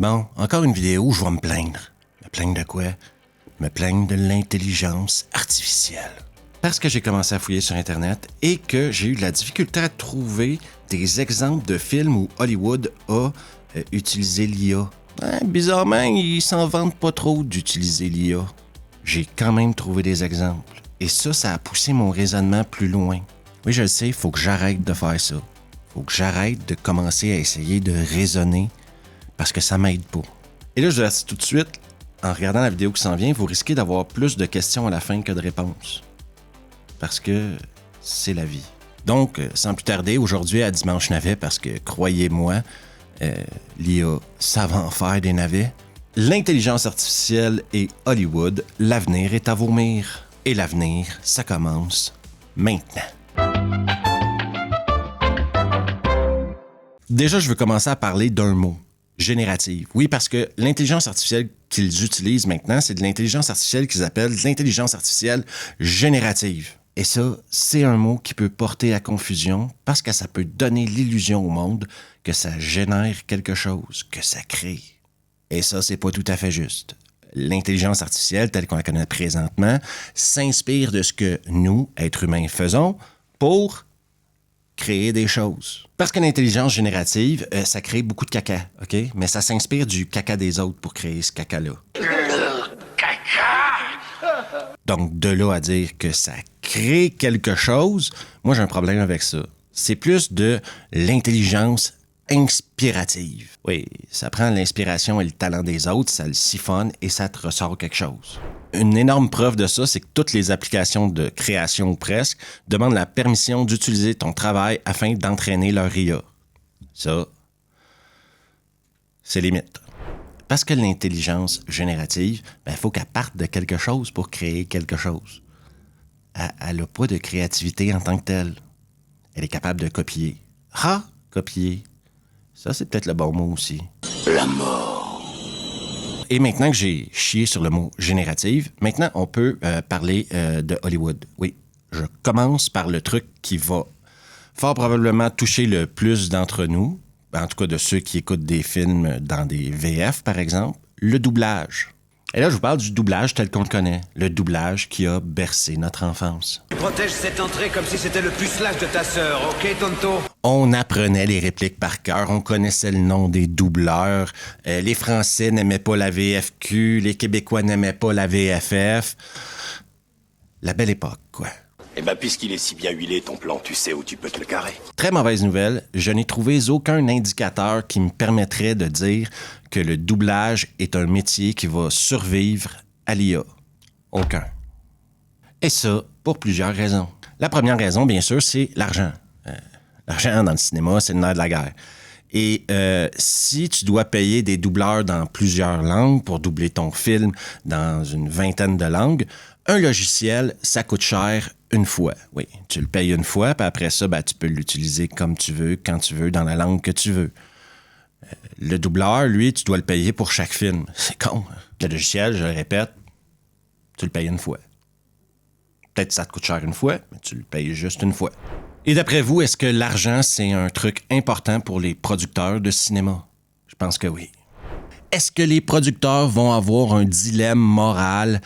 Bon, encore une vidéo où je vais me plaindre. Me plaindre de quoi? Me plaindre de l'intelligence artificielle. Parce que j'ai commencé à fouiller sur Internet et que j'ai eu de la difficulté à trouver des exemples de films où Hollywood a utilisé l'IA. Bizarrement, ils s'en vantent pas trop d'utiliser l'IA. J'ai quand même trouvé des exemples. Et ça a poussé mon raisonnement plus loin. Oui, je le sais, il faut que j'arrête de faire ça. Il faut que j'arrête de commencer à essayer de raisonner parce que ça m'aide pas. Et là, je vous dis tout de suite, en regardant la vidéo qui s'en vient, vous risquez d'avoir plus de questions à la fin que de réponses. Parce que c'est la vie. Donc, sans plus tarder, aujourd'hui à Dimanche Navet, parce que, croyez-moi, l'IA, ça va en faire des navets. L'intelligence artificielle et Hollywood, l'avenir est à vomir. Et l'avenir, ça commence maintenant. Déjà, je veux commencer à parler d'un mot. Générative. Oui, parce que l'intelligence artificielle qu'ils utilisent maintenant, c'est de l'intelligence artificielle qu'ils appellent de l'intelligence artificielle générative. Et ça, c'est un mot qui peut porter à confusion parce que ça peut donner l'illusion au monde que ça génère quelque chose, que ça crée. Et ça, c'est pas tout à fait juste. L'intelligence artificielle, telle qu'on la connaît présentement, s'inspire de ce que nous, êtres humains, faisons pour créer des choses. Parce que l'intelligence générative, ça crée beaucoup de caca, OK? Mais ça s'inspire du caca des autres pour créer ce caca-là. Donc, de là à dire que ça crée quelque chose, moi, j'ai un problème avec ça. C'est plus de l'intelligence inspirative. Oui, ça prend l'inspiration et le talent des autres, ça le siphonne et ça te ressort quelque chose. Une énorme preuve de ça, c'est que toutes les applications de création ou presque demandent la permission d'utiliser ton travail afin d'entraîner leur IA. Ça, c'est limite. Parce que l'intelligence générative, il faut qu'elle parte de quelque chose pour créer quelque chose. Elle n'a pas de créativité en tant que telle. Elle est capable de copier. Ah, copier. Ça, c'est peut-être le bon mot aussi. La mort. Et maintenant que j'ai chié sur le mot générative, maintenant on peut parler de Hollywood. Oui, je commence par le truc qui va fort probablement toucher le plus d'entre nous, en tout cas de ceux qui écoutent des films dans des VF par exemple, le doublage. Et là, je vous parle du doublage tel qu'on le connaît, le doublage qui a bercé notre enfance. Protège cette entrée comme si c'était le pucelage de ta sœur, ok, tonto? On apprenait les répliques par cœur, on connaissait le nom des doubleurs, les Français n'aimaient pas la VFQ, les Québécois n'aimaient pas la VFF. La belle époque, quoi. Eh ben, puisqu'il est si bien huilé, ton plan, tu sais où tu peux te le carrer. Très mauvaise nouvelle, je n'ai trouvé aucun indicateur qui me permettrait de dire que le doublage est un métier qui va survivre à l'IA. Aucun. Et ça, pour plusieurs raisons. La première raison, bien sûr, c'est l'argent. L'argent dans le cinéma, c'est le nerf de la guerre. Et si tu dois payer des doubleurs dans plusieurs langues pour doubler ton film dans une vingtaine de langues, un logiciel, ça coûte cher une fois. Oui, tu le payes une fois, puis après ça, tu peux l'utiliser comme tu veux, quand tu veux, dans la langue que tu veux. Le doubleur, lui, tu dois le payer pour chaque film. C'est con. Le logiciel, je le répète, tu le payes une fois. Peut-être que ça te coûte cher une fois, mais tu le payes juste une fois. Et d'après vous, est-ce que l'argent, c'est un truc important pour les producteurs de cinéma? Je pense que oui. Est-ce que les producteurs vont avoir un dilemme moral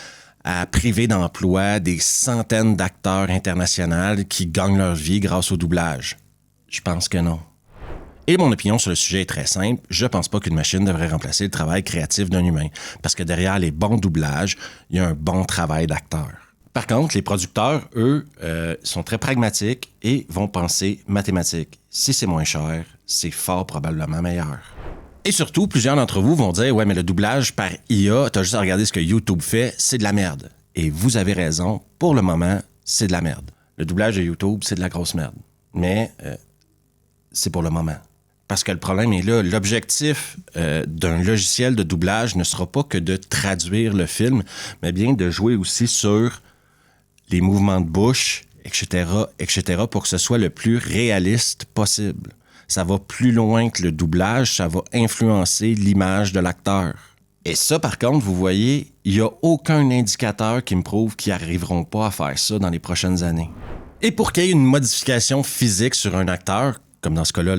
à priver d'emploi des centaines d'acteurs internationaux qui gagnent leur vie grâce au doublage? Je pense que non. Et mon opinion sur le sujet est très simple. Je pense pas qu'une machine devrait remplacer le travail créatif d'un humain. Parce que derrière les bons doublages, il y a un bon travail d'acteur. Par contre, les producteurs, eux, sont très pragmatiques et vont penser mathématiques. Si c'est moins cher, c'est fort probablement meilleur. Et surtout, plusieurs d'entre vous vont dire « Ouais, mais le doublage par IA, t'as juste à regarder ce que YouTube fait, c'est de la merde. » Et vous avez raison, pour le moment, c'est de la merde. Le doublage de YouTube, c'est de la grosse merde. Mais c'est pour le moment. Parce que le problème est là, l'objectif d'un logiciel de doublage ne sera pas que de traduire le film, mais bien de jouer aussi sur les mouvements de bouche, etc., etc., pour que ce soit le plus réaliste possible. Ça va plus loin que le doublage, ça va influencer l'image de l'acteur. Et ça, par contre, vous voyez, il n'y a aucun indicateur qui me prouve qu'ils n'arriveront pas à faire ça dans les prochaines années. Et pour qu'il y ait une modification physique sur un acteur, comme dans ce cas-là,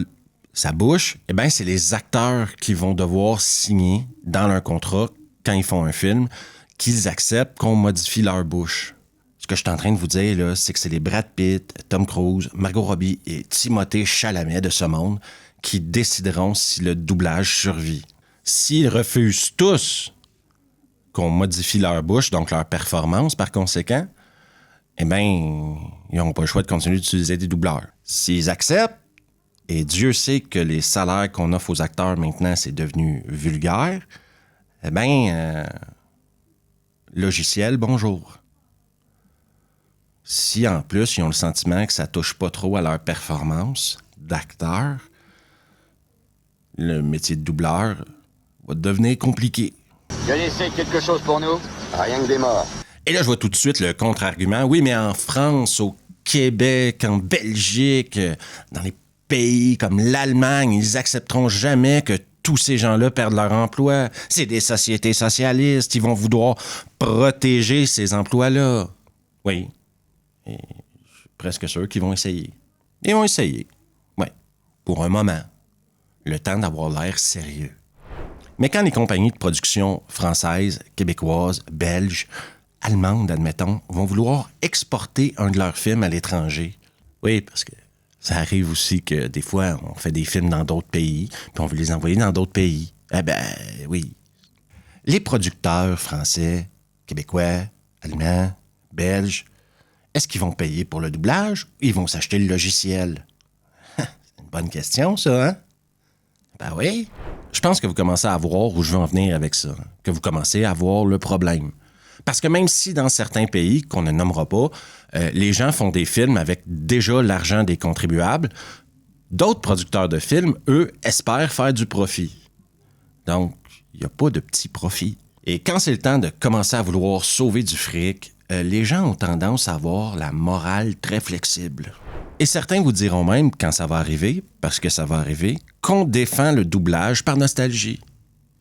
sa bouche, eh bien, c'est les acteurs qui vont devoir signer dans leur contrat, quand ils font un film, qu'ils acceptent qu'on modifie leur bouche. Ce que je suis en train de vous dire, là, c'est que c'est les Brad Pitt, Tom Cruise, Margot Robbie et Timothée Chalamet de ce monde qui décideront si le doublage survit. S'ils refusent tous qu'on modifie leur bouche, donc leur performance par conséquent, eh bien, ils n'auront pas le choix de continuer d'utiliser des doubleurs. S'ils acceptent, et Dieu sait que les salaires qu'on offre aux acteurs maintenant, c'est devenu vulgaire, eh bien, logiciel, bonjour. Si en plus, ils ont le sentiment que ça touche pas trop à leur performance d'acteur, le métier de doubleur va devenir compliqué. Connaissez quelque chose pour nous? Rien que des morts. Et là, je vois tout de suite le contre-argument. Oui, mais en France, au Québec, en Belgique, dans les pays comme l'Allemagne, ils accepteront jamais que tous ces gens-là perdent leur emploi. C'est des sociétés socialistes. Ils vont vouloir protéger ces emplois-là. Oui. Et je suis presque sûr qu'ils vont essayer. Ils vont essayer. Oui. Pour un moment. Le temps d'avoir l'air sérieux. Mais quand les compagnies de production françaises, québécoises, belges, allemandes, admettons, vont vouloir exporter un de leurs films à l'étranger, oui, parce que ça arrive aussi que des fois, on fait des films dans d'autres pays, puis on veut les envoyer dans d'autres pays. Eh ben, oui. Les producteurs français, québécois, allemands, belges, est-ce qu'ils vont payer pour le doublage ou ils vont s'acheter le logiciel? C'est une bonne question, ça, hein? Ben oui. Je pense que vous commencez à voir où je veux en venir avec ça, que vous commencez à voir le problème. Parce que même si dans certains pays, qu'on ne nommera pas, les gens font des films avec déjà l'argent des contribuables, d'autres producteurs de films, eux, espèrent faire du profit. Donc, il n'y a pas de petit profit. Et quand c'est le temps de commencer à vouloir sauver du fric, les gens ont tendance à avoir la morale très flexible. Et certains vous diront même, quand ça va arriver, parce que ça va arriver, qu'on défend le doublage par nostalgie.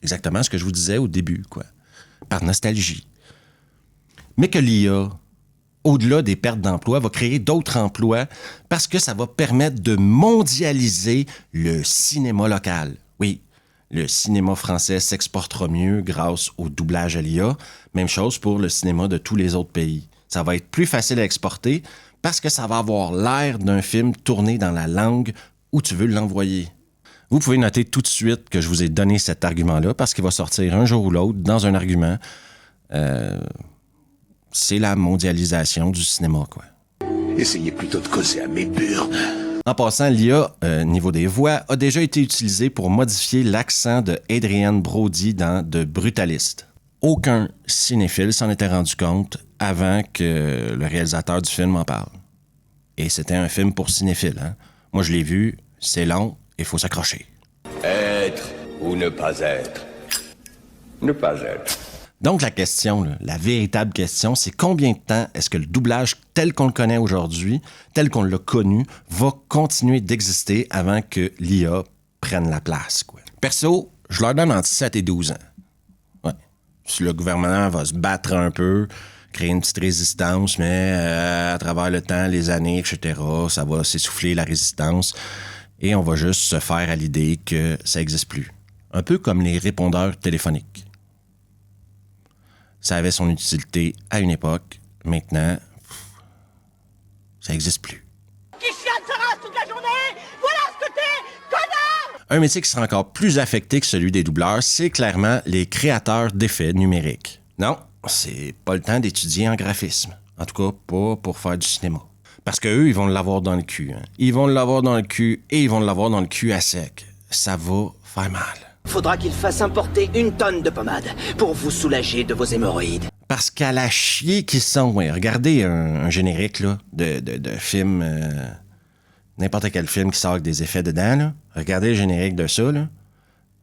Exactement ce que je vous disais au début, quoi. Par nostalgie. Mais que l'IA, au-delà des pertes d'emplois, va créer d'autres emplois parce que ça va permettre de mondialiser le cinéma local. Oui, le cinéma français s'exportera mieux grâce au doublage à l'IA. Même chose pour le cinéma de tous les autres pays. Ça va être plus facile à exporter parce que ça va avoir l'air d'un film tourné dans la langue où tu veux l'envoyer. Vous pouvez noter tout de suite que je vous ai donné cet argument-là parce qu'il va sortir un jour ou l'autre dans un argument. C'est la mondialisation du cinéma, quoi. Essayez plutôt de causer à mes burnes. En passant, l'IA, niveau des voix, a déjà été utilisée pour modifier l'accent de Adrien Brody dans The Brutalist. Aucun cinéphile s'en était rendu compte avant que le réalisateur du film en parle. Et c'était un film pour cinéphiles, hein? Moi, je l'ai vu, c'est long, il faut s'accrocher. Être ou ne pas être. Ne pas être. Donc, la question, là, la véritable question, c'est combien de temps est-ce que le doublage tel qu'on le connaît aujourd'hui, tel qu'on l'a connu, va continuer d'exister avant que l'IA prenne la place, quoi. Perso, je leur donne entre 7 et 12 ans. Ouais. Si le gouvernement va se battre un peu, créer une petite résistance, mais à travers le temps, les années, etc., ça va s'essouffler la résistance et on va juste se faire à l'idée que ça n'existe plus. Un peu comme les répondeurs téléphoniques. Ça avait son utilité à une époque. Maintenant, ça n'existe plus. Qui chiale sa race toute la journée? Voilà ce que t'es, connard! Un métier qui sera encore plus affecté que celui des doubleurs, c'est clairement les créateurs d'effets numériques. Non, c'est pas le temps d'étudier en graphisme. En tout cas, pas pour faire du cinéma. Parce qu'eux, ils vont l'avoir dans le cul. Hein. Ils vont l'avoir dans le cul et ils vont l'avoir dans le cul à sec. Ça va faire mal. Faudra qu'il fasse importer 1 tonne de pommade pour vous soulager de vos hémorroïdes. Parce qu'à la chier qu'ils sont, ouais, regardez un générique là, de film, n'importe quel film qui sort avec des effets dedans, là. Regardez le générique de ça, là.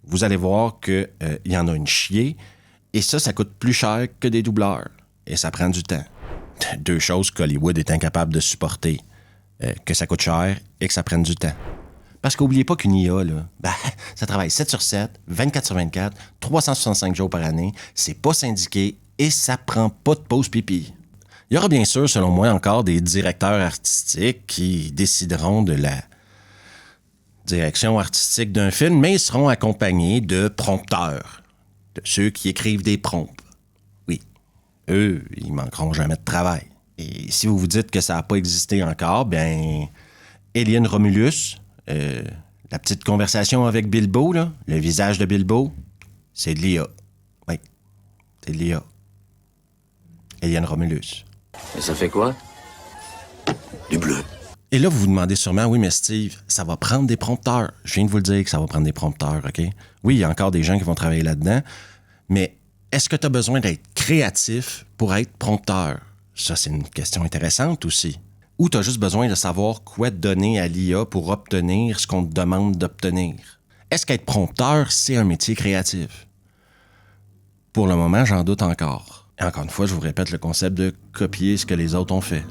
Vous allez voir qu'il y en a une chier, et ça coûte plus cher que des doubleurs. Et ça prend du temps. 2 choses qu'Hollywood est incapable de supporter. Que ça coûte cher et que ça prenne du temps. Parce qu'oubliez pas qu'une IA, là, ça travaille 7 sur 7, 24 sur 24, 365 jours par année, c'est pas syndiqué et ça prend pas de pause pipi. Il y aura bien sûr, selon moi, encore des directeurs artistiques qui décideront de direction artistique d'un film, mais ils seront accompagnés de prompteurs, de ceux qui écrivent des prompts. Oui, eux, ils manqueront jamais de travail. Et si vous vous dites que ça n'a pas existé encore, bien, Alien Romulus, la petite conversation avec Bilbo, là, le visage de Bilbo, c'est de l'IA. Oui, c'est de l'IA. Alien Romulus. Et ça fait quoi? Du bleu. Et là, vous vous demandez sûrement, oui, mais Steve, ça va prendre des prompteurs. Je viens de vous le dire que ça va prendre des prompteurs, OK? Oui, il y a encore des gens qui vont travailler là-dedans, mais est-ce que tu as besoin d'être créatif pour être prompteur? Ça, c'est une question intéressante aussi. Ou tu as juste besoin de savoir quoi donner à l'IA pour obtenir ce qu'on te demande d'obtenir? Est-ce qu'être prompteur, c'est un métier créatif? Pour le moment, j'en doute encore. Et encore une fois, je vous répète le concept de copier ce que les autres ont fait.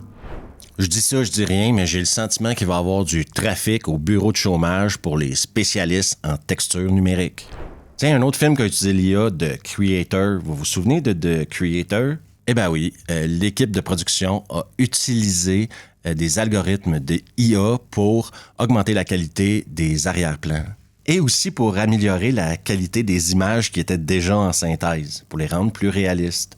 Je dis ça, je dis rien, mais j'ai le sentiment qu'il va y avoir du trafic au bureau de chômage pour les spécialistes en texture numérique. Tiens, un autre film qui a utilisé l'IA, The Creator. Vous vous souvenez de The Creator? Eh bien oui, l'équipe de production a utilisé des algorithmes de IA pour augmenter la qualité des arrière-plans et aussi pour améliorer la qualité des images qui étaient déjà en synthèse, pour les rendre plus réalistes.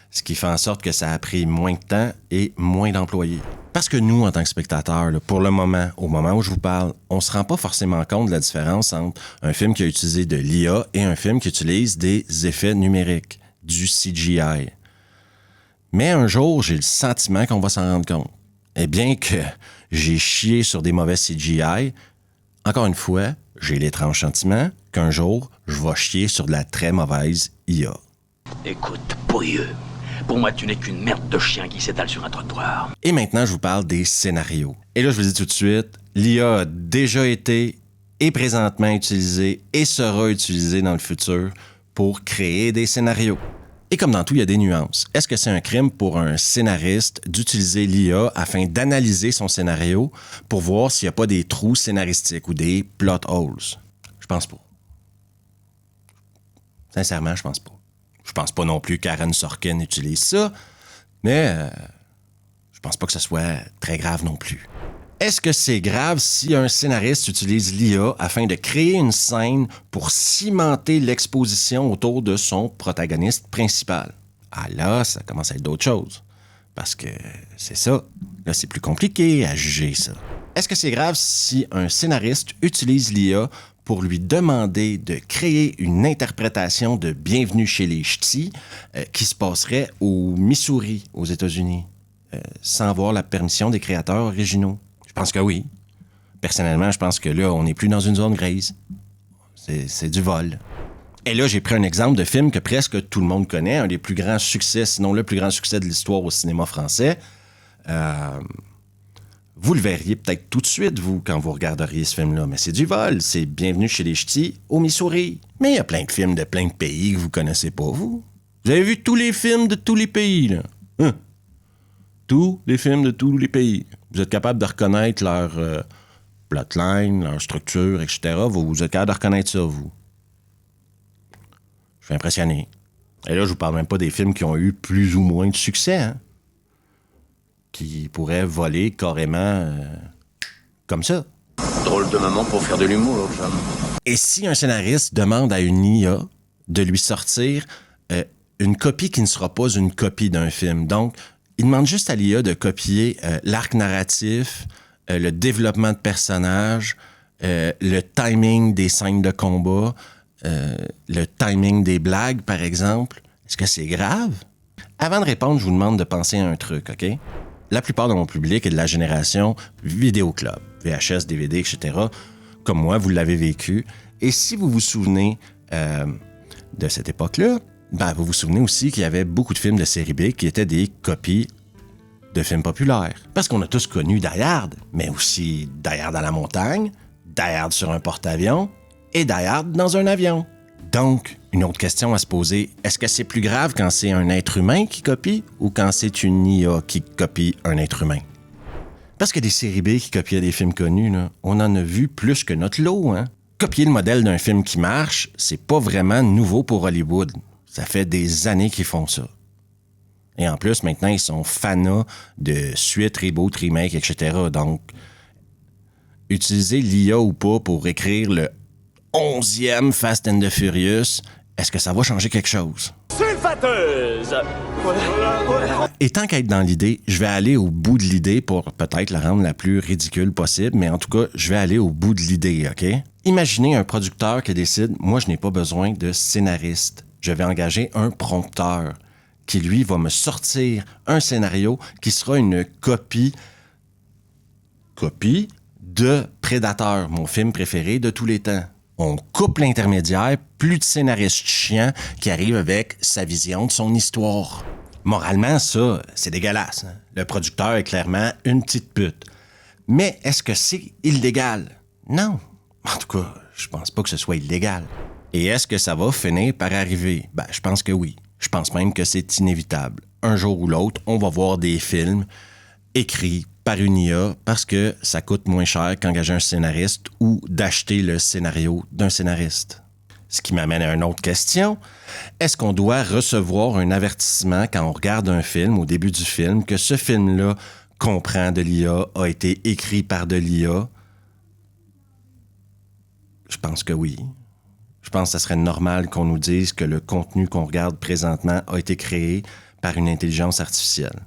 Ce qui fait en sorte que ça a pris moins de temps et moins d'employés. Parce que nous, en tant que spectateurs, là, pour le moment, au moment où je vous parle, on se rend pas forcément compte de la différence entre un film qui a utilisé de l'IA et un film qui utilise des effets numériques, du CGI. Mais un jour, j'ai le sentiment qu'on va s'en rendre compte. Et bien que j'ai chié sur des mauvais CGI, encore une fois, j'ai l'étrange sentiment qu'un jour, je vais chier sur de la très mauvaise IA. Écoute, pourrieux. Pour moi, tu n'es qu'une merde de chien qui s'étale sur un trottoir. Et maintenant, je vous parle des scénarios. Et là, je vous dis tout de suite, l'IA a déjà été et présentement utilisée et sera utilisée dans le futur pour créer des scénarios. Et comme dans tout, il y a des nuances. Est-ce que c'est un crime pour un scénariste d'utiliser l'IA afin d'analyser son scénario pour voir s'il n'y a pas des trous scénaristiques ou des plot holes? Je pense pas. Sincèrement, je pense pas. Je pense pas non plus qu'Aaron Sorkin utilise ça, mais je pense pas que ce soit très grave non plus. Est-ce que c'est grave si un scénariste utilise l'IA afin de créer une scène pour cimenter l'exposition autour de son protagoniste principal? Ah là, ça commence à être d'autres choses. Parce que c'est ça. Là, c'est plus compliqué à juger ça. Est-ce que c'est grave si un scénariste utilise l'IA pour lui demander de créer une interprétation de Bienvenue chez les Ch'tis qui se passerait au Missouri, aux États-Unis, sans avoir la permission des créateurs originaux? Je pense que oui. Personnellement, je pense que là, on n'est plus dans une zone grise. C'est du vol. Et là, j'ai pris un exemple de film que presque tout le monde connaît, un des plus grands succès, sinon le plus grand succès de l'histoire au cinéma français. Vous le verriez peut-être tout de suite, vous, quand vous regarderiez ce film-là. Mais c'est du vol. C'est Bienvenue chez les Ch'tis au Missouri. Mais il y a plein de films de plein de pays que vous connaissez pas, vous. Vous avez vu tous les films de tous les pays, là? Hein? Tous les films de tous les pays. Vous êtes capable de reconnaître leur plotline, leur structure, etc. Vous êtes capable de reconnaître ça, vous. Je suis impressionné. Et là, je vous parle même pas des films qui ont eu plus ou moins de succès, hein? Qui pourraient voler carrément comme ça. Drôle de moment pour faire de l'humour, John. Et si un scénariste demande à une IA de lui sortir une copie qui ne sera pas une copie d'un film, donc il demande juste à l'IA de copier l'arc narratif, le développement de personnages, le timing des scènes de combat, le timing des blagues, par exemple. Est-ce que c'est grave? Avant de répondre, je vous demande de penser à un truc, OK? La plupart de mon public est de la génération vidéoclub, VHS, DVD, etc. Comme moi, vous l'avez vécu. Et si vous vous souvenez de cette époque-là, ben, vous vous souvenez aussi qu'il y avait beaucoup de films de série B qui étaient des copies de films populaires. Parce qu'on a tous connu Die Hard, mais aussi Die Hard à la montagne, Die Hard sur un porte-avions et Die Hard dans un avion. Donc, une autre question à se poser, est-ce que c'est plus grave quand c'est un être humain qui copie ou quand c'est une IA qui copie un être humain? Parce que des séries B qui copiaient des films connus, là, on en a vu plus que notre lot, hein? Copier le modèle d'un film qui marche, c'est pas vraiment nouveau pour Hollywood. Ça fait des années qu'ils font ça. Et en plus, maintenant, ils sont fanas de suites, reboots, remakes, etc. Donc, utiliser l'IA ou pas pour écrire le 11e Fast and the Furious, est-ce que ça va changer quelque chose? Sulfateuse. Et tant qu'à être dans l'idée, je vais aller au bout de l'idée pour peut-être la rendre la plus ridicule possible, mais en tout cas, je vais aller au bout de l'idée, OK? Imaginez un producteur qui décide, moi, je n'ai pas besoin de scénariste. Je vais engager un prompteur qui, lui, va me sortir un scénario qui sera une copie de Predator, mon film préféré de tous les temps. On coupe l'intermédiaire, plus de scénariste chiant qui arrive avec sa vision de son histoire. Moralement, ça, c'est dégueulasse. Hein? Le producteur est clairement une petite pute. Mais est-ce que c'est illégal? Non. En tout cas, je pense pas que ce soit illégal. Et est-ce que ça va finir par arriver? Ben, je pense que oui. Je pense même que c'est inévitable. Un jour ou l'autre, on va voir des films écrits par une IA parce que ça coûte moins cher qu'engager un scénariste ou d'acheter le scénario d'un scénariste. Ce qui m'amène à une autre question. Est-ce qu'on doit recevoir un avertissement quand on regarde un film, au début du film, que ce film-là comprend de l'IA, a été écrit par de l'IA? Je pense que oui. Je pense que ça serait normal qu'on nous dise que le contenu qu'on regarde présentement a été créé par une intelligence artificielle.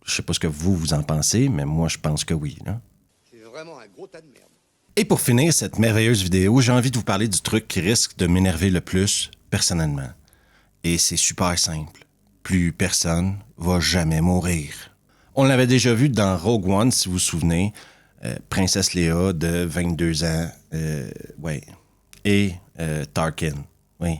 Je sais pas ce que vous en pensez, mais moi, je pense que oui. Là. C'est vraiment un gros tas de merde. Et pour finir cette merveilleuse vidéo, j'ai envie de vous parler du truc qui risque de m'énerver le plus, personnellement. Et c'est super simple. Plus personne va jamais mourir. On l'avait déjà vu dans Rogue One, si vous vous souvenez. Princesse Léa de 22 ans. Et Tarkin. Oui,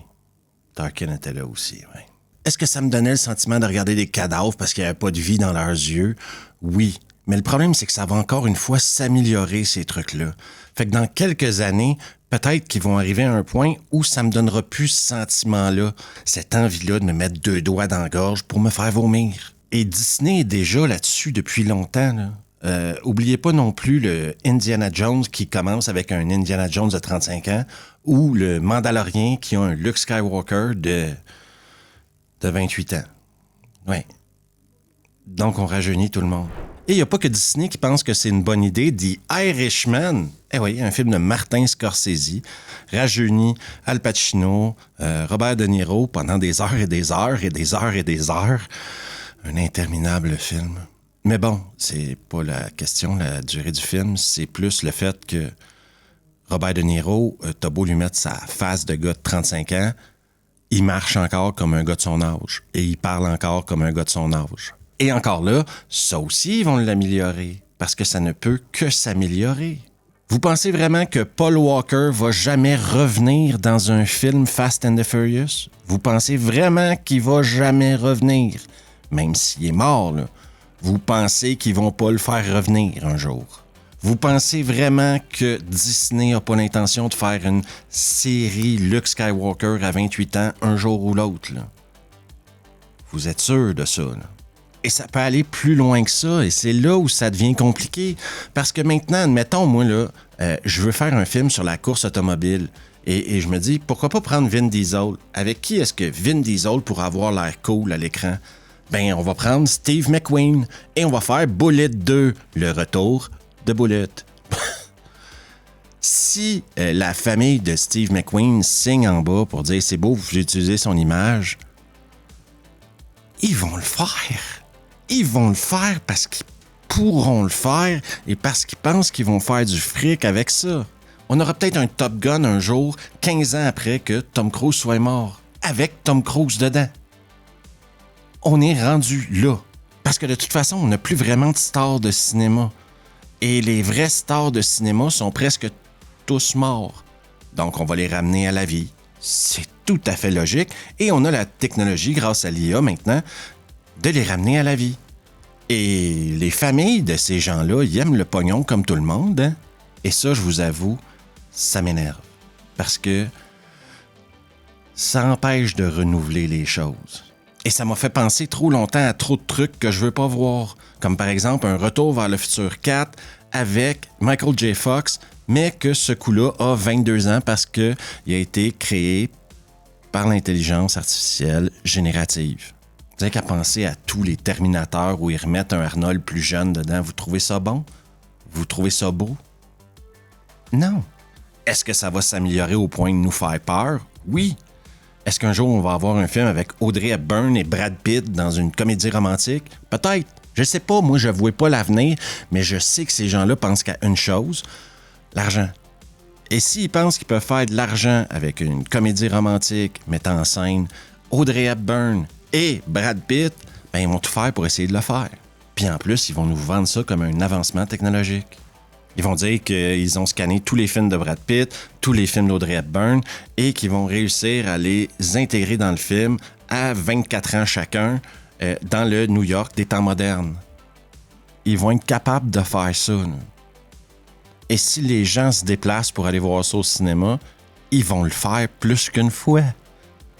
Tarkin était là aussi, oui. Est-ce que ça me donnait le sentiment de regarder des cadavres parce qu'il n'y avait pas de vie dans leurs yeux? Oui. Mais le problème, c'est que ça va encore une fois s'améliorer, ces trucs-là. Fait que dans quelques années, peut-être qu'ils vont arriver à un point où ça me donnera plus ce sentiment-là, cette envie-là de me mettre 2 doigts dans la gorge pour me faire vomir. Et Disney est déjà là-dessus depuis longtemps, là. Oubliez pas non plus le Indiana Jones qui commence avec un Indiana Jones de 35 ans ou le Mandalorien qui a un Luke Skywalker de 28 ans. Oui. Donc, on rajeunit tout le monde. Et il n'y a pas que Disney qui pense que c'est une bonne idée. The Irishman, un film de Martin Scorsese, rajeunit Al Pacino, Robert De Niro pendant des heures et des heures et des heures et des heures. Un interminable film. Mais bon, c'est pas la question, la durée du film, c'est plus le fait que Robert De Niro, t'as beau lui mettre sa face de gars de 35 ans, il marche encore comme un gars de son âge. Et il parle encore comme un gars de son âge. Et encore là, ça aussi, ils vont l'améliorer. Parce que ça ne peut que s'améliorer. Vous pensez vraiment que Paul Walker va jamais revenir dans un film Fast and the Furious? Vous pensez vraiment qu'il va jamais revenir? Même s'il est mort, là. Vous pensez qu'ils vont pas le faire revenir un jour? Vous pensez vraiment que Disney n'a pas l'intention de faire une série Luke Skywalker à 28 ans un jour ou l'autre, là? Vous êtes sûr de ça, là? Et ça peut aller plus loin que ça, et c'est là où ça devient compliqué. Parce que maintenant, admettons, moi, là, je veux faire un film sur la course automobile. Et je me dis, pourquoi pas prendre Vin Diesel? Avec qui est-ce que Vin Diesel pourra avoir l'air cool à l'écran? Ben, on va prendre Steve McQueen et on va faire Bullet 2, le retour de Bullet. Si la famille de Steve McQueen signe en bas pour dire c'est beau, vous utilisez son image, ils vont le faire. Ils vont le faire parce qu'ils pourront le faire et parce qu'ils pensent qu'ils vont faire du fric avec ça. On aura peut-être un Top Gun un jour, 15 ans après que Tom Cruise soit mort, avec Tom Cruise dedans. On est rendu là. Parce que de toute façon, on n'a plus vraiment de stars de cinéma. Et les vrais stars de cinéma sont presque tous morts. Donc, on va les ramener à la vie. C'est tout à fait logique. Et on a la technologie, grâce à l'IA maintenant, de les ramener à la vie. Et les familles de ces gens-là, ils aiment le pognon comme tout le monde. Hein? Et ça, je vous avoue, ça m'énerve. Parce que ça empêche de renouveler les choses. Et ça m'a fait penser trop longtemps à trop de trucs que je veux pas voir. Comme par exemple un Retour vers le futur 4 avec Michael J. Fox, mais que ce coup-là a 22 ans parce qu'il a été créé par l'intelligence artificielle générative. Vous n'avez qu'à penser à tous les Terminators où ils remettent un Arnold plus jeune dedans. Vous trouvez ça bon? Vous trouvez ça beau? Non. Est-ce que ça va s'améliorer au point de nous faire peur? Oui. Est-ce qu'un jour, on va avoir un film avec Audrey Hepburn et Brad Pitt dans une comédie romantique? Peut-être. Je sais pas, moi, je ne vois pas l'avenir, mais je sais que ces gens-là pensent qu'à une chose, l'argent. Et s'ils pensent qu'ils peuvent faire de l'argent avec une comédie romantique mettant en scène Audrey Hepburn et Brad Pitt, ben ils vont tout faire pour essayer de le faire. Puis en plus, ils vont nous vendre ça comme un avancement technologique. Ils vont dire qu'ils ont scanné tous les films de Brad Pitt, tous les films d'Audrey Hepburn et qu'ils vont réussir à les intégrer dans le film à 24 ans chacun dans le New York des temps modernes. Ils vont être capables de faire ça. Là. Et si les gens se déplacent pour aller voir ça au cinéma, ils vont le faire plus qu'une fois.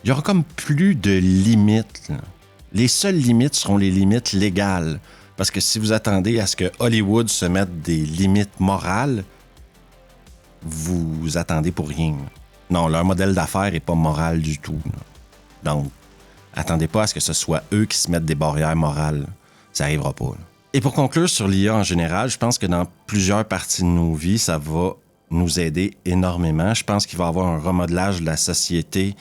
Il y aura comme plus de limites. Là. Les seules limites seront les limites légales. Parce que si vous attendez à ce que Hollywood se mette des limites morales, vous attendez pour rien. Non, leur modèle d'affaires n'est pas moral du tout. Donc, attendez pas à ce que ce soit eux qui se mettent des barrières morales. Ça n'arrivera pas. Et pour conclure sur l'IA en général, je pense que dans plusieurs parties de nos vies, ça va nous aider énormément. Je pense qu'il va y avoir un remodelage de la société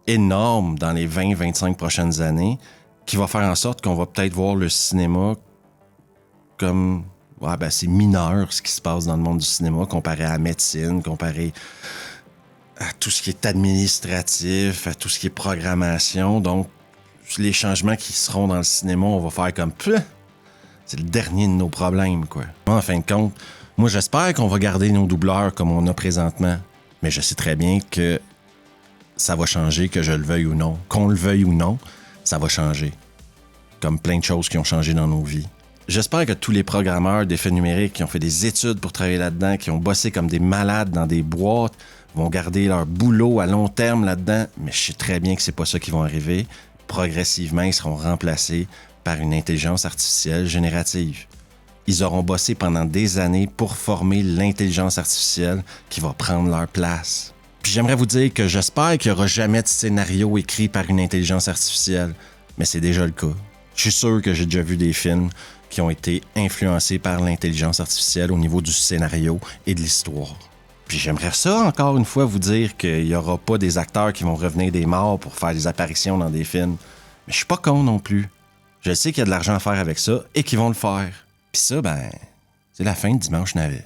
énorme dans les 20-25 prochaines années qui va faire en sorte qu'on va peut-être voir le cinéma comme... Ouais, ben c'est mineur ce qui se passe dans le monde du cinéma comparé à la médecine, comparé à tout ce qui est administratif, à tout ce qui est programmation. Donc, les changements qui seront dans le cinéma, on va faire comme... C'est le dernier de nos problèmes, quoi. En fin de compte, moi, j'espère qu'on va garder nos doubleurs comme on a présentement. Mais je sais très bien que ça va changer, que je le veuille ou non. Qu'on le veuille ou non, ça va changer. Comme plein de choses qui ont changé dans nos vies. J'espère que tous les programmeurs d'effets numériques qui ont fait des études pour travailler là-dedans, qui ont bossé comme des malades dans des boîtes, vont garder leur boulot à long terme là-dedans. Mais je sais très bien que c'est pas ça qui va arriver. Progressivement, ils seront remplacés par une intelligence artificielle générative. Ils auront bossé pendant des années pour former l'intelligence artificielle qui va prendre leur place. Puis j'aimerais vous dire que j'espère qu'il n'y aura jamais de scénario écrit par une intelligence artificielle, mais c'est déjà le cas. Je suis sûr que j'ai déjà vu des films qui ont été influencés par l'intelligence artificielle au niveau du scénario et de l'histoire. Puis j'aimerais ça, encore une fois, vous dire qu'il n'y aura pas des acteurs qui vont revenir des morts pour faire des apparitions dans des films. Mais je suis pas con non plus. Je sais qu'il y a de l'argent à faire avec ça et qu'ils vont le faire. Puis ça, ben, c'est la fin de Dimanche Navet.